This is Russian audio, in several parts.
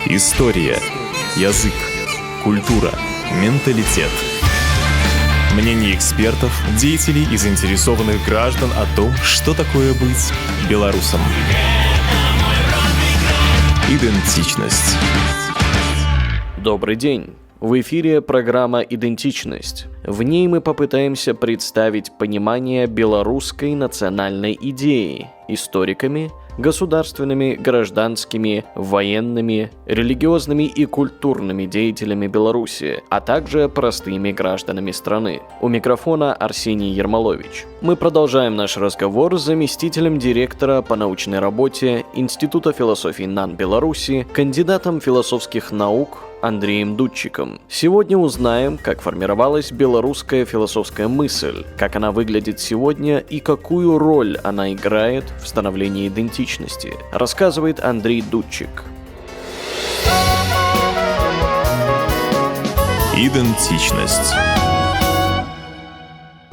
История, язык, культура, менталитет. Мнения экспертов, деятелей и заинтересованных граждан о том, что такое быть белорусом. Идентичность. Добрый день. В эфире программа «Идентичность». В ней мы попытаемся представить понимание белорусской национальной идеи историками, государственными, гражданскими, военными, религиозными и культурными деятелями Беларуси, а также простыми гражданами страны. У микрофона Арсений Ермолович. Мы продолжаем наш разговор с заместителем директора по научной работе Института философии НАН Беларуси, кандидатом философских наук Андреем Дудчиком. Сегодня узнаем, как формировалась белорусская философская мысль, как она выглядит сегодня и какую роль она играет в становлении идентичности, рассказывает Андрей Дудчик. Идентичность.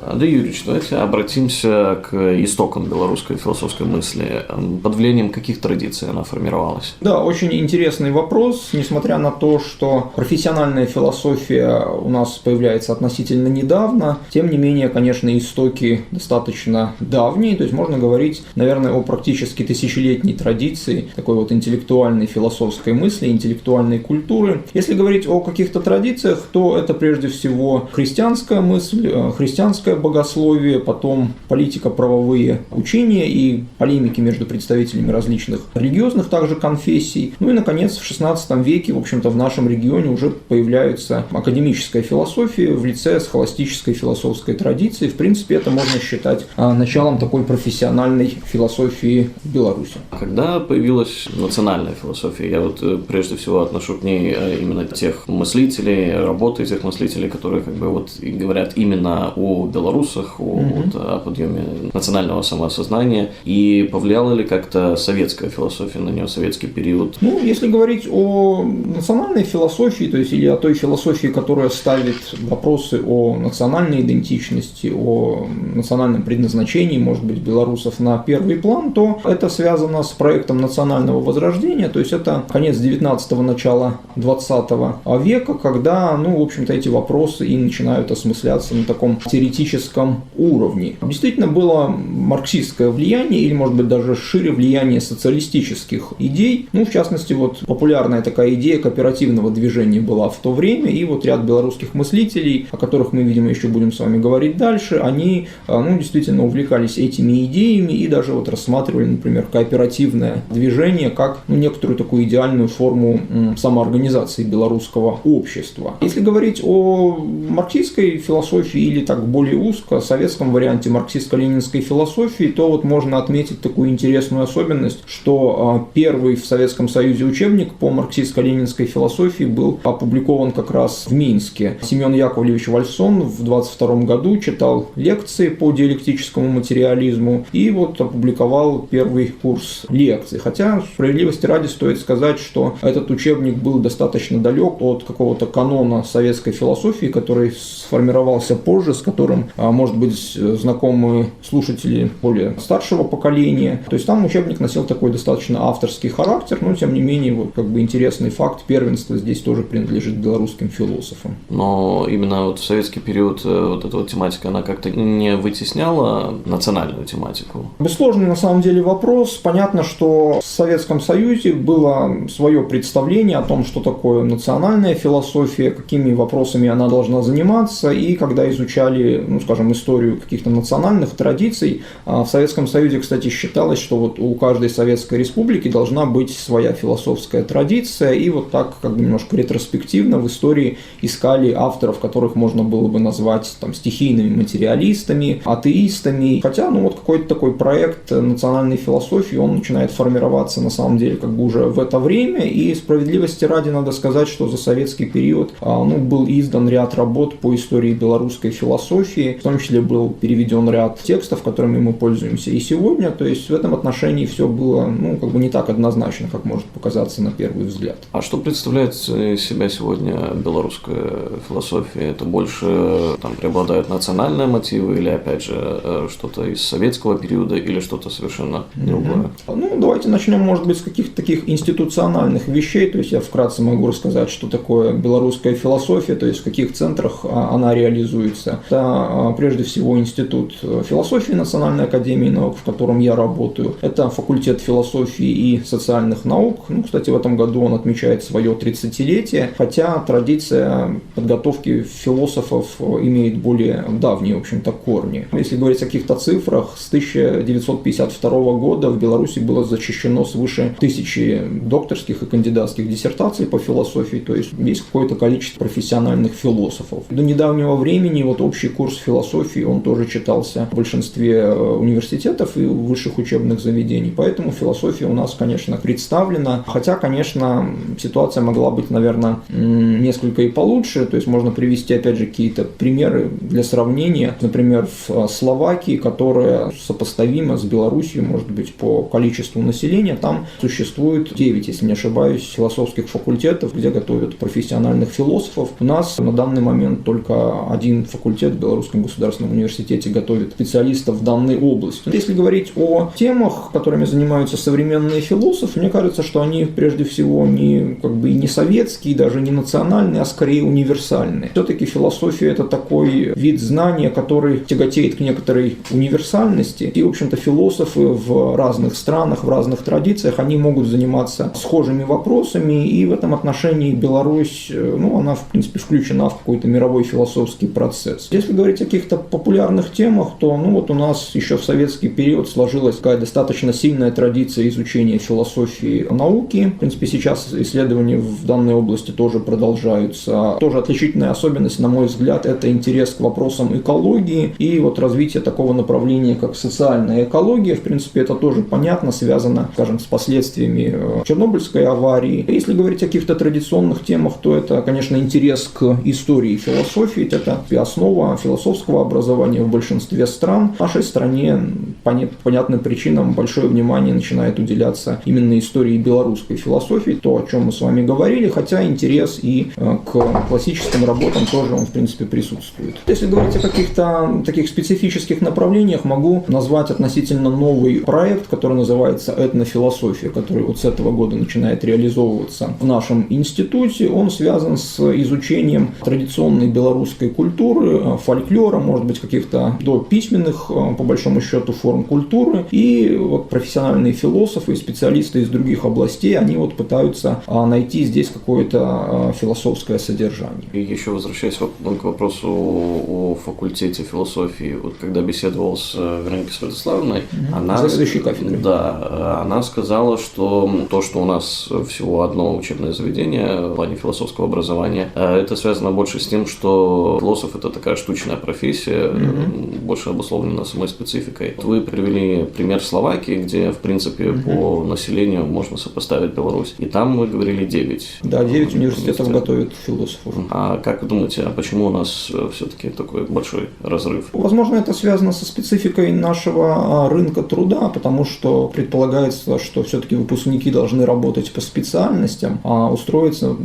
Андрей Юрьевич, давайте обратимся к истокам белорусской философской мысли. Под влиянием каких традиций она формировалась? Да, очень интересный вопрос. Несмотря на то, что профессиональная философия у нас появляется относительно недавно, тем не менее, конечно, истоки достаточно давние. То есть можно говорить, наверное, о практически тысячелетней традиции такой вот интеллектуальной философской мысли, интеллектуальной культуры. Если говорить о каких-то традициях, то это прежде всего христианская мысль, христианская богословие, потом политико-правовые учения и полемики между представителями различных религиозных также конфессий. Ну и, наконец, в XVI веке, в общем-то, в нашем регионе уже появляется академическая философия в лице схоластической философской традиции. В принципе, это можно считать началом такой профессиональной философии в Беларуси. Когда появилась национальная философия? Я вот прежде всего отношу к ней именно тех мыслителей, работы тех мыслителей, которые как бы вот говорят именно о белорусах, о подъеме национального самоосознания. И повлияла ли как-то советская философия на нее, советский период? Ну, если говорить о национальной философии, то есть или о той философии, которая ставит вопросы о национальной идентичности, о национальном предназначении, может быть, белорусов на первый план, то это связано с проектом национального возрождения, то есть это конец 19-го, начало 20 века, когда, в общем-то, эти вопросы и начинают осмысляться на таком теоретическом уровне. Действительно было марксистское влияние, или, может быть, даже шире влияние социалистических идей. В частности, вот популярная такая идея кооперативного движения была в то время, и вот ряд белорусских мыслителей, о которых мы, видимо, еще будем с вами говорить дальше, они, действительно увлекались этими идеями и даже вот рассматривали, например, кооперативное движение как некоторую такую идеальную форму самоорганизации белорусского общества. Если говорить о марксистской философии или так более узко, советском варианте марксистско-ленинской философии, то вот можно отметить такую интересную особенность, что первый в Советском Союзе учебник по марксистско-ленинской философии был опубликован как раз в Минске. Семен Яковлевич Вальсон в 22 году читал лекции по диалектическому материализму и вот опубликовал первый курс лекций. Хотя, справедливости ради, стоит сказать, что этот учебник был достаточно далек от какого-то канона советской философии, который сформировался позже, с которым, может быть, знакомы слушатели более старшего поколения. То есть там учебник носил такой достаточно авторский характер, но тем не менее, вот как бы интересный факт первенства здесь тоже принадлежит белорусским философам. Но именно вот в советский период вот эта вот тематика, она как-то не вытесняла национальную тематику? Бессложный на самом деле вопрос. Понятно, что в Советском Союзе было свое представление о том, что такое национальная философия, какими вопросами она должна заниматься, и когда изучали, историю каких-то национальных традиций. В Советском Союзе, кстати, считалось, что вот у каждой советской республики должна быть своя философская традиция, и вот так как бы немножко ретроспективно в истории искали авторов, которых можно было бы назвать стихийными материалистами, атеистами. Хотя, какой-то такой проект национальной философии, он начинает формироваться на самом деле как бы уже в это время, и справедливости ради надо сказать, что за советский период был издан ряд работ по истории белорусской философии, философии, в том числе был переведен ряд текстов, которыми мы пользуемся и сегодня, то есть в этом отношении все было, не так однозначно, как может показаться на первый взгляд. А что представляет из себя сегодня белорусская философия? Это больше там преобладают национальные мотивы или, опять же, что-то из советского периода или что-то совершенно другое? Давайте начнем, может быть, с каких-то таких институциональных вещей, то есть я вкратце могу рассказать, что такое белорусская философия, то есть в каких центрах она реализуется. Это прежде всего Институт философии Национальной академии наук, в котором я работаю. Это факультет философии и социальных наук. Кстати, в этом году он отмечает свое 30-летие, хотя традиция подготовки философов имеет более давние, в общем-то, корни. Если говорить о каких-то цифрах, с 1952 года в Беларуси было зачищено свыше 1000 докторских и кандидатских диссертаций по философии, то есть есть какое-то количество профессиональных философов. До недавнего времени общий курс философии, он тоже читался в большинстве университетов и высших учебных заведений, поэтому философия у нас, конечно, представлена, хотя, конечно, ситуация могла быть, наверное, несколько и получше, то есть можно привести, опять же, какие-то примеры для сравнения, например, в Словакии, которая сопоставима с Белоруссией, может быть, по количеству населения, там существует 9, если не ошибаюсь, философских факультетов, где готовят профессиональных философов. У нас на данный момент только один факультет в Белорусском государственном университете готовит специалистов в данной области. Если говорить о темах, которыми занимаются современные философы, мне кажется, что они прежде всего не советские, даже не национальные, а скорее универсальные. Все-таки философия – это такой вид знания, который тяготеет к некоторой универсальности. И, в общем-то, философы в разных странах, в разных традициях, они могут заниматься схожими вопросами, и в этом отношении Беларусь, она, в принципе, включена в какой-то мировой философский процесс. Если говорить о каких-то популярных темах, то, у нас еще в советский период сложилась такая достаточно сильная традиция изучения философии науки. В принципе, сейчас исследования в данной области тоже продолжаются. Тоже отличительная особенность, на мой взгляд, это интерес к вопросам экологии и развитие такого направления, как социальная экология. В принципе, это тоже понятно, связано, скажем, с последствиями Чернобыльской аварии. Если говорить о каких-то традиционных темах, то это, конечно, интерес к истории философии. Это основа философского образования в большинстве стран. В нашей стране по понятным причинам большое внимание начинает уделяться именно истории белорусской философии, то, о чем мы с вами говорили, хотя интерес и к классическим работам тоже он, в принципе, присутствует. Если говорить о каких-то таких специфических направлениях, могу назвать относительно новый проект, который называется «Этнофилософия», который с этого года начинает реализовываться в нашем институте. Он связан с изучением традиционной белорусской культуры, фольклора, может быть, каких-то дописьменных, по большому счету, форм культуры. И профессиональные философы и специалисты из других областей, они пытаются найти здесь какое-то философское содержание. И еще возвращаясь к вопросу о факультете философии, когда беседовал с Вероникой Святославовной, она... Заведующей кафедрой. Да, она сказала, что то, что у нас всего одно учебное заведение в плане философского образования, это связано больше с тем, что философ – это такая штучная профессия, больше обусловлена самой спецификой. Вы привели пример Словакии, где, в принципе, по населению можно сопоставить Беларусь. И там мы говорили 9. Да, 9 университетов готовят философов. А как вы думаете, почему у нас все-таки такой большой разрыв? Возможно, это связано со спецификой нашего рынка труда, потому что предполагается, что все-таки выпускники должны работать по специальностям, а устроиться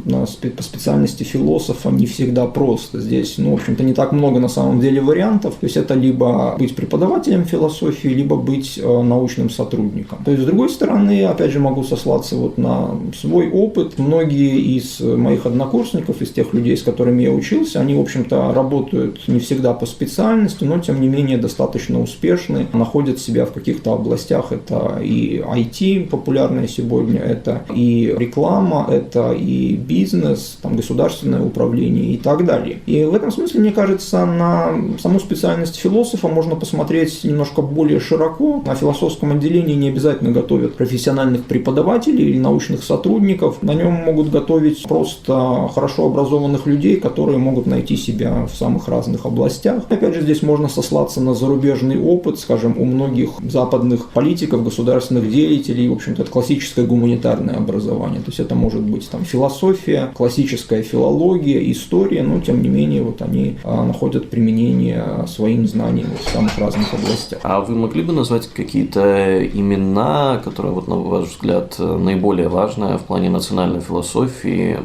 по специальности философа не всегда просто. Здесь, в общем-то, не так много на самом деле вариантов. То есть это либо быть преподавателем философии, либо быть научным сотрудником. То есть, с другой стороны, опять же, могу сослаться на свой опыт. Многие из моих однокурсников, из тех людей, с которыми я учился, они, в общем-то, работают не всегда по специальности, но, тем не менее, достаточно успешны, находят себя в каких-то областях. Это и IT, популярное сегодня, это и реклама, это и бизнес, государственное управление и так далее. И в этом смысле, мне кажется, на саму специальность философа можно посмотреть немножко более широко. На философском отделении не обязательно готовят профессиональных преподавателей или научных сотрудников. На нем могут готовить просто хорошо образованных людей, которые могут найти себя в самых разных областях. Опять же, здесь можно сослаться на зарубежный опыт, скажем, у многих западных политиков, государственных деятелей, в общем-то, это классическое гуманитарное образование. То есть это может быть философия, классическая филология, история, но тем не менее они находят применение применение своим знаниям в самых разных областях. А вы могли бы назвать какие-то имена, которые, вот, на ваш взгляд, наиболее важны в плане национальной философии,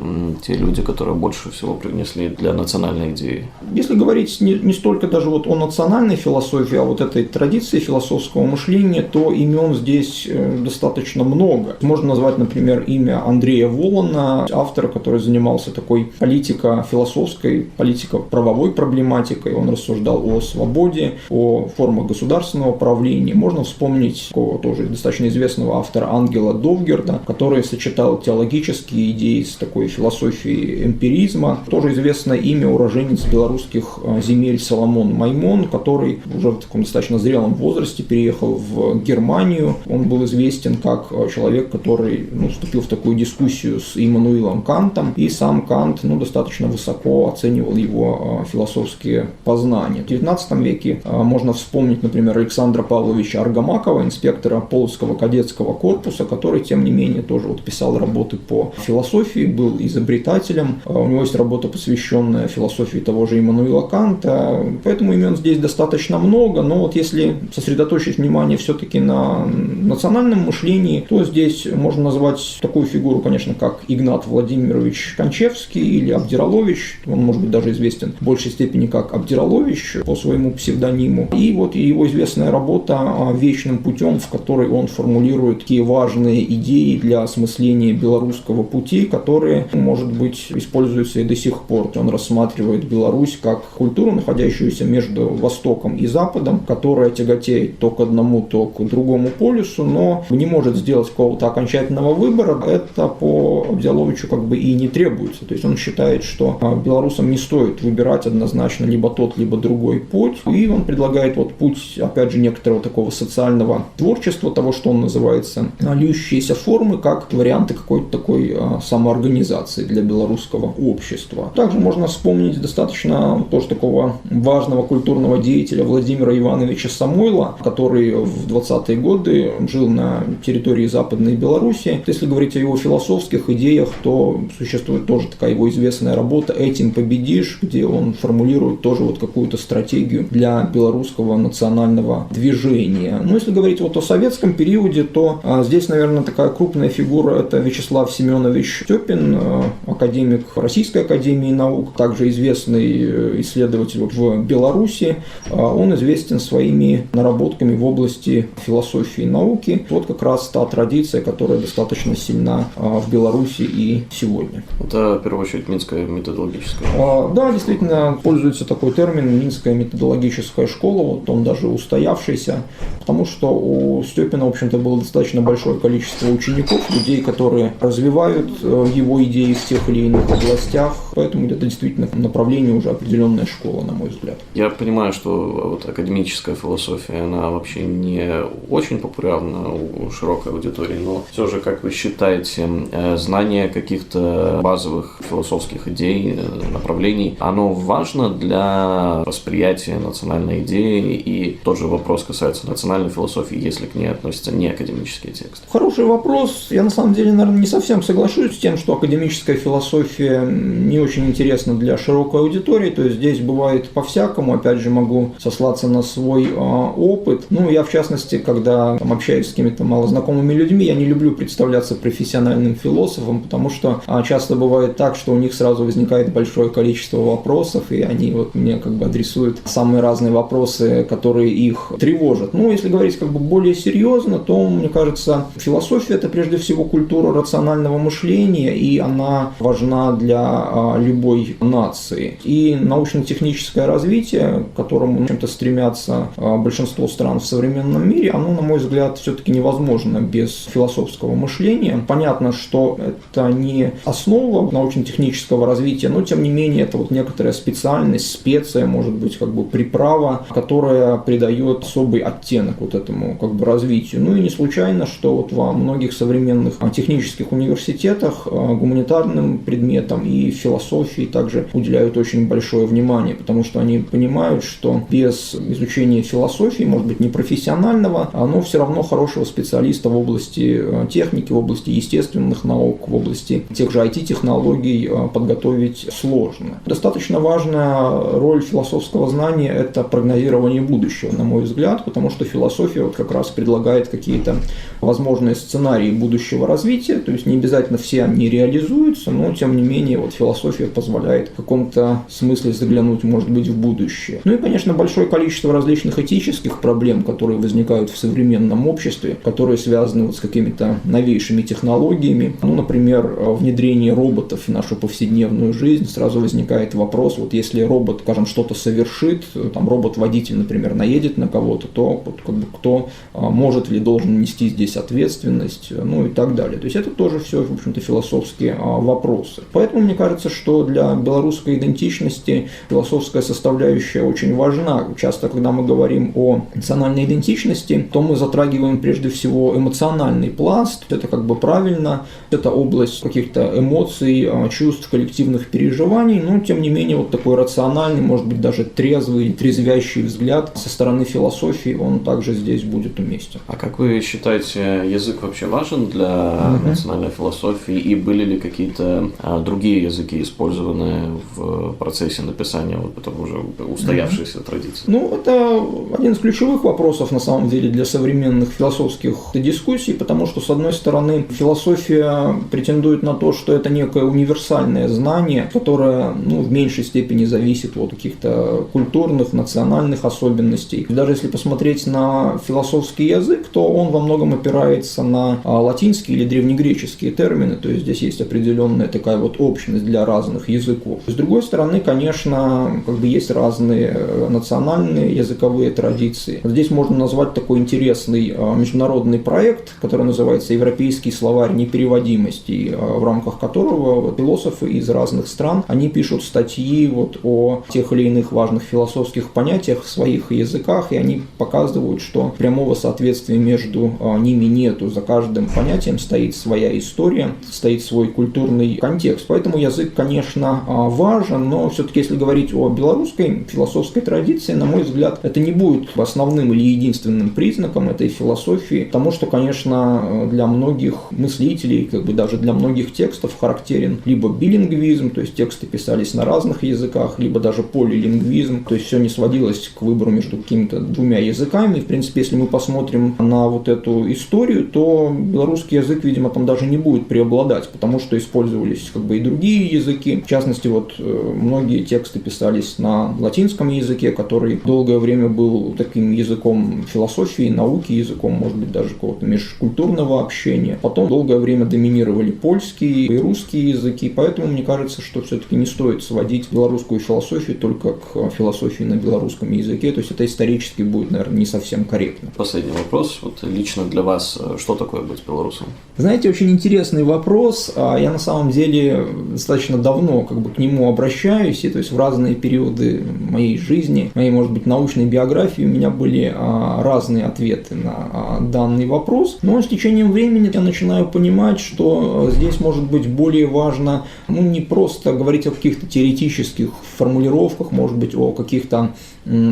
те люди, которые больше всего привнесли для национальной идеи? Если говорить не столько даже вот о национальной философии, а вот этой традиции философского мышления, то имен здесь достаточно много. Можно назвать, например, имя Андрея Волана, автора, который занимался такой политико-философской, политико-правовой проблематикой. Он рассуждал о свободе, о формах государственного правления. Можно вспомнить такого тоже достаточно известного автора Ангела Довгерда, который сочетал теологические идеи с такой философией эмпиризма. Тоже известное имя уроженец белорусских земель Соломон Маймон, который уже в таком достаточно зрелом возрасте переехал в Германию. Он был известен как человек, который вступил в такую дискуссию с Иммануилом Кантом, и сам Кант достаточно высоко оценивал его философские познания. В XIX веке можно вспомнить, например, Александра Павловича Аргамакова, инспектора Полоцкого кадетского корпуса, который, тем не менее, тоже писал работы по философии, был изобретателем. У него есть работа, посвященная философии того же Иммануила Канта, поэтому имен здесь достаточно много, но вот если сосредоточить внимание все-таки на национальном мышлении, то здесь можно назвать такую фигуру, конечно, как Игнат Владимирович Кончевский или Абдиралович, он может быть даже известен в большей степени как Абдиралович по своему псевдониму, и вот его известная работа «Вечным путем», в которой он формулирует такие важные идеи для осмысления белорусского пути, которые, может быть, используются и до сих пор. Он рассматривает Беларусь как культуру, находящуюся между Востоком и Западом, которая тяготеет то к одному, то к другому полюсу, но не может сделать какого-то окончательного выбора. Это по Абдираловичу и не требуется. То есть он считает, что белорусам не стоит выбирать однозначно либо тот, либо другой путь. И он предлагает путь, опять же, некоторого такого социального творчества, того, что он называется льющиеся формы, как варианты какой-то такой самоорганизации для белорусского общества. Также можно вспомнить достаточно тоже такого важного культурного деятеля Владимира Ивановича Самойла, который в 20-е годы жил на территории Западной Беларуси. Если говорить о его философских идеях, то существует тоже такая его известная работа «Этим победишь», где он формулирует тоже какую-то стратегию для белорусского национального движения. Но если говорить о советском периоде, то здесь, наверное, такая крупная фигура – это Вячеслав Семенович Степин, академик Российской академии наук, также известный исследователь в Беларуси. Он известен своими наработками в области философии и науки. Вот как раз та традиция, которая достаточно сильна в Беларуси и сегодня. Это, в первую очередь, Минская методологическая. Да, действительно, пользуется такой термин «Минская методологическая школа», он даже устоявшийся, потому что у Степина, в общем-то, было достаточно большое количество учеников, людей, которые развивают его идеи в тех или иных областях, поэтому это действительно направление уже определенная школа, на мой взгляд. Я понимаю, что академическая философия, она вообще не очень популярна у широкой аудитории, но все же, как вы считаете, знание каких-то базовых философских идей, направлений, оно важно для восприятия национальной идеи? И тот же вопрос касается национальной философии, если к ней относятся не академические тексты. Хороший вопрос. Я, на самом деле, наверное, не совсем соглашусь с тем, что академическая философия не очень интересна для широкой аудитории. То есть здесь бывает по-всякому. Опять же, могу сослаться на свой опыт. Я, в частности, когда общаюсь с какими-то малознакомыми людьми, я не люблю представляться профессиональным философом, потому что часто бывает так, что у них сразу возникает большое количество вопросов, и они мне адресуют самые разные вопросы, которые их тревожат. Если говорить более серьезно, то, мне кажется, философия – это прежде всего культура рационального мышления, и она важна для любой нации. И научно-техническое развитие, к которому, в общем-то, стремятся большинство стран в современном мире, оно, на мой взгляд, все-таки невозможно без философского мышления. Понятно, что это не основа научно-технического развития, но, тем не менее, это некоторая специальность, специя, может быть, приправа, которая придает особый оттенок этому развитию. И не случайно, что во многих современных технических университетах гуманитарным предметам и философии также уделяют очень большое внимание, потому что они понимают, что без изучения философии, может быть, не профессионального, но все равно хорошего специалиста в области техники, в области естественных наук, в области тех же IT-технологий подготовить сложно. Достаточно важная роль роль философского знания – это прогнозирование будущего, на мой взгляд, потому что философия вот как раз предлагает какие-то возможные сценарии будущего развития, то есть не обязательно все они реализуются, но тем не менее вот философия позволяет в каком-то смысле заглянуть, может быть, в будущее. Ну и, конечно, большое количество различных этических проблем, которые возникают в современном обществе, которые связаны вот с какими-то новейшими технологиями. Ну, например, внедрение роботов в нашу повседневную жизнь. Сразу возникает вопрос, вот если робот, скажем, что-то совершит, там робот-водитель, например, наедет на кого-то, то вот, как бы, кто может или должен нести здесь ответственность, ну и так далее. То есть это тоже все, в общем-то, философские вопросы. Поэтому мне кажется, что для белорусской идентичности философская составляющая очень важна. Часто, когда мы говорим о национальной идентичности, то мы затрагиваем прежде всего эмоциональный пласт. Это как бы правильно, это область каких-то эмоций, чувств, коллективных переживаний, но тем не менее вот такой рациональный, может быть, даже трезвый, трезвящий взгляд со стороны философии, он также здесь будет уместен. А как вы считаете, язык вообще важен для национальной философии, и были ли какие-то другие языки использованы в процессе написания вот этого уже устоявшейся традиции? Ну, это один из ключевых вопросов, на самом деле, для современных философских дискуссий, потому что, с одной стороны, философия претендует на то, что это некое универсальное знание, которое, ну, в меньшей степени зависит от каких-то культурных, национальных особенностей. Даже если посмотреть на философский язык, то он во многом опирается на латинские или древнегреческие термины, то есть здесь есть определенная такая вот общность для разных языков. С другой стороны, конечно, как бы есть разные национальные языковые традиции. Здесь можно назвать такой интересный международный проект, который называется «Европейский словарь непереводимостей», в рамках которого философы из разных стран, они пишут статьи вот о тех или иных важных философских понятиях в своих языках, и они показывают, что прямого соответствия между ними нету. За каждым понятием стоит своя история, стоит свой культурный контекст. Поэтому язык, конечно, важен, но все-таки, если говорить о белорусской философской традиции, на мой взгляд, это не будет основным или единственным признаком этой философии, потому что, конечно, для многих мыслителей, как бы даже для многих текстов характерен либо билингвизм, то есть тексты писались на разных языках, либо даже полилингвизм, то есть все не сводилось к выбору между какими-то двумя языками. И, в принципе, если мы посмотрим на вот эту историю, то белорусский язык, видимо, там даже не будет преобладать, потому что использовались как бы и другие языки. В частности, вот многие тексты писались на латинском языке, который долгое время был таким языком философии, науки, языком, может быть, даже какого-то межкультурного общения. Потом долгое время доминировали польские и русские языки, поэтому мне кажется, что все-таки не стоит сводить белорусскую философию только к философии на белорусском языке, то есть это исторически будет, наверное, не совсем корректно. Последний вопрос. Вот лично для вас, что такое быть белорусом? Знаете, очень интересный вопрос. Я на самом деле достаточно давно как бы к нему обращаюсь, и то есть в разные периоды моей жизни, моей, может быть, научной биографии у меня были разные ответы на данный вопрос, но с течением времени я начинаю понимать, что здесь может быть более важно, ну, не просто говорить о каких-то теоретических формулировках, может быть, о каких-то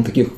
таких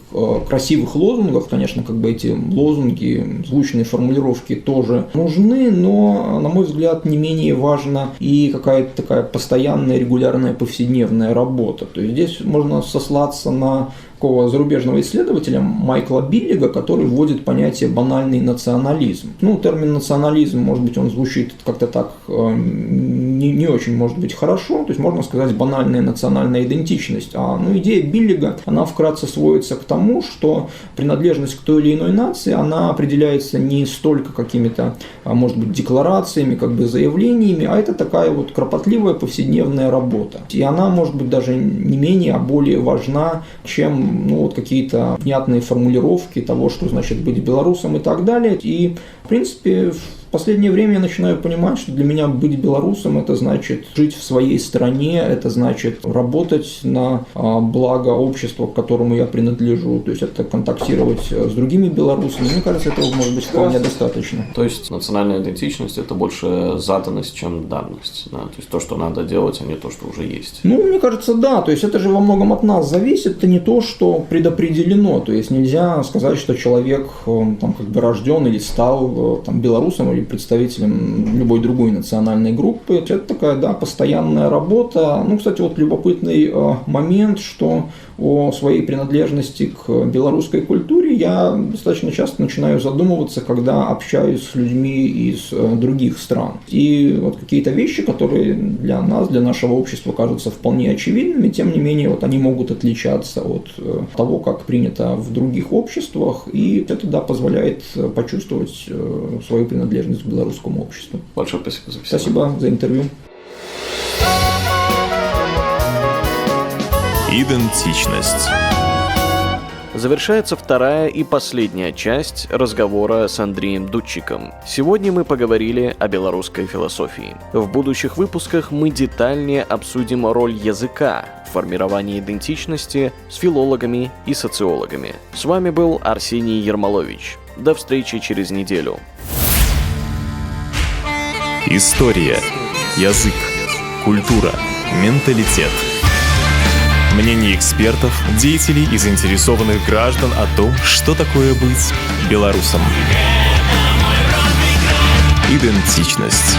красивых лозунгах, конечно, как бы эти лозунги, звучные формулировки тоже нужны, но, на мой взгляд, не менее важна и какая-то такая постоянная, регулярная, повседневная работа. То есть здесь можно сослаться на такого зарубежного исследователя Майкла Биллига, который вводит понятие «банальный национализм». Ну, термин «национализм», может быть, он звучит как-то так не очень, может быть, хорошо, то есть можно сказать «банальная национальная идентичность». Ну, идея Биллига, она вкратце сводится к тому, что принадлежность к той или иной нации, она определяется не столько какими-то, может быть, декларациями, как бы заявлениями, а это такая вот кропотливая повседневная работа. И она, может быть, даже не менее, а более важна, чем вот какие-то внятные формулировки того, что значит быть белорусом и так далее. И, в принципе, в последнее время я начинаю понимать, что для меня быть белорусом – это значит жить в своей стране, это значит работать на благо общества, к которому я принадлежу, то есть это контактировать с другими белорусами. Мне кажется, этого может быть вполне достаточно. То есть национальная идентичность – это больше заданность, чем данность, да? То есть то, что надо делать, а не то, что уже есть. Ну, мне кажется, да. То есть это же во многом от нас зависит, это не то, что предопределено. То есть нельзя сказать, что человек там как бы рожден или стал там белорусом или или представителем любой другой национальной группы. Это такая, да, постоянная работа. Ну, кстати, вот любопытный момент, что о своей принадлежности к белорусской культуре я достаточно часто начинаю задумываться, когда общаюсь с людьми из других стран. И вот какие-то вещи, которые для нас, для нашего общества кажутся вполне очевидными, тем не менее, вот они могут отличаться от того, как принято в других обществах, и это, да, позволяет почувствовать свою принадлежность к белорусскому обществу. Большое спасибо за беседу. Спасибо за интервью. Идентичность. Завершается вторая и последняя часть разговора с Андреем Дудчиком. Сегодня мы поговорили о белорусской философии. В будущих выпусках мы детальнее обсудим роль языка в формировании идентичности с филологами и социологами. С вами был Арсений Ермолович. До встречи через неделю. История, язык, культура, менталитет. Мнение экспертов, деятелей и заинтересованных граждан о том, что такое быть белорусом. Идентичность.